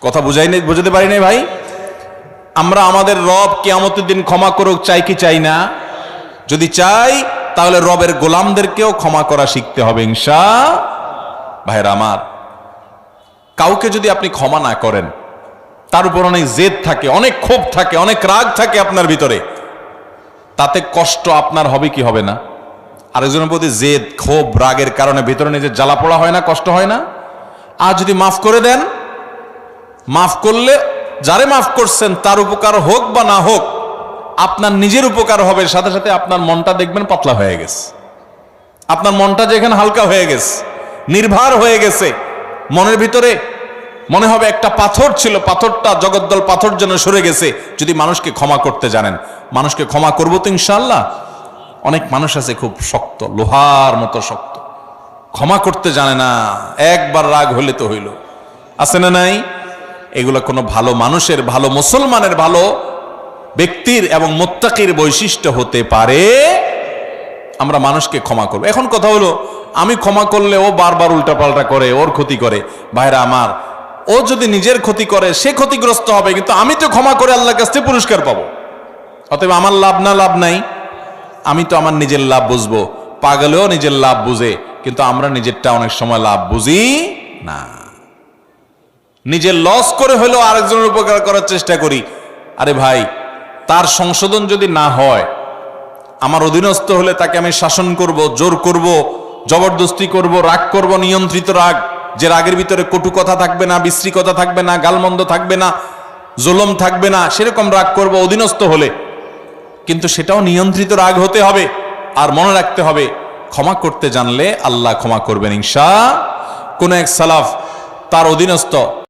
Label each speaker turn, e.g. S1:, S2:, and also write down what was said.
S1: কথা বুঝাতে পারি নাই ভাই? আমরা আমাদের রব কিয়ামতের দিন ক্ষমা করুক চাই কি চাই না? যদি চাই তাহলে রবের গোলামদেরকেও ক্ষমা করা শিখতে হবে ইনশাআল্লাহ। ভাইরা আমার, কাউকে যদি আপনি ক্ষমা না করেন, তার উপর অনেক জেদ থাকে, অনেক ক্ষোভ থাকে, অনেক রাগ থাকে আপনার ভিতরে, তাতে কষ্ট আপনার হবে কি হবে না? আরেকজনের প্রতি জেদ ক্ষোভ রাগের কারণে ভিতরে নিজের জ্বালা পোড়া হয় না, কষ্ট হয় না? আর যদি মাফ করে দেন, মাফ করলে যারে মাফ করছেন তার উপকার হোক বা না হোক, আপনার নিজের উপকার হবে, সাথে সাথে আপনার মনটা দেখবেন পাতলা হয়ে গেছে, আপনার মনটা যেখানে হালকা হয়ে গেছে, নির্ভার হয়ে গেছে, মনের ভিতরে মনে হবে একটা পাথর ছিল, পাথরটা জগদ্দল পাথর যেন সরে গেছে। যদি মানুষকে ক্ষমা করতে জানেন, মানুষকে ক্ষমা করবো তো ইনশাআল্লাহ। অনেক মানুষ আছে খুব শক্ত, লোহার মতো শক্ত, ক্ষমা করতে জানে না, একবার রাগ হইলে তো হইল, আছে না নাই? এগুলো কোনো ভালো মানুষের, ভালো মুসলমানের, ভালো ব্যক্তির এবং মুত্তাকির বৈশিষ্ট্য হতে পারে। আমরা মানুষকে ক্ষমা করবো। এখন কথা হলো, আমি ক্ষমা করলে ও বারবার উল্টাপাল্টা করে, ওর ক্ষতি করে। ভাইরা আমার, ও যদি নিজের ক্ষতি করে সে ক্ষতিগ্রস্ত হবে, কিন্তু আমি তো ক্ষমা করে আল্লাহর কাছ থেকে পুরস্কার পাবো। অতএব আমার লাভ না লাভ নাই, আমি তো আমার নিজের লাভ বুঝবো। পাগলেও নিজের লাভ বুঝে, কিন্তু আমরা নিজেরটা অনেক সময় লাভ বুঝি না। নিজের লস করে হলেও আরেকজনের উপকার করার চেষ্টা করি। আরে ভাই, তার সংশোধন যদি না হয়, আমার অধীনস্থ হলে তাকে আমি শাসন করব, জোর করব, জবরদস্তি করব, রাগ করব, নিয়ন্ত্রিত রাগ, যে রাগের ভিতরে কটু কথা থাকবে না, বিশ্রী কথা থাকবে না, গালমন্দ থাকবে না, জুলুম থাকবে না, সেরকম রাগ করব অধীনস্থ হলে। কিন্তু সেটাও নিয়ন্ত্রিত রাগ হতে হবে। আর মনে রাখতে হবে, ক্ষমা করতে জানলে আল্লাহ ক্ষমা করবেন ইনশাআল্লাহ। কোন এক সালাফ তার অধীনস্থ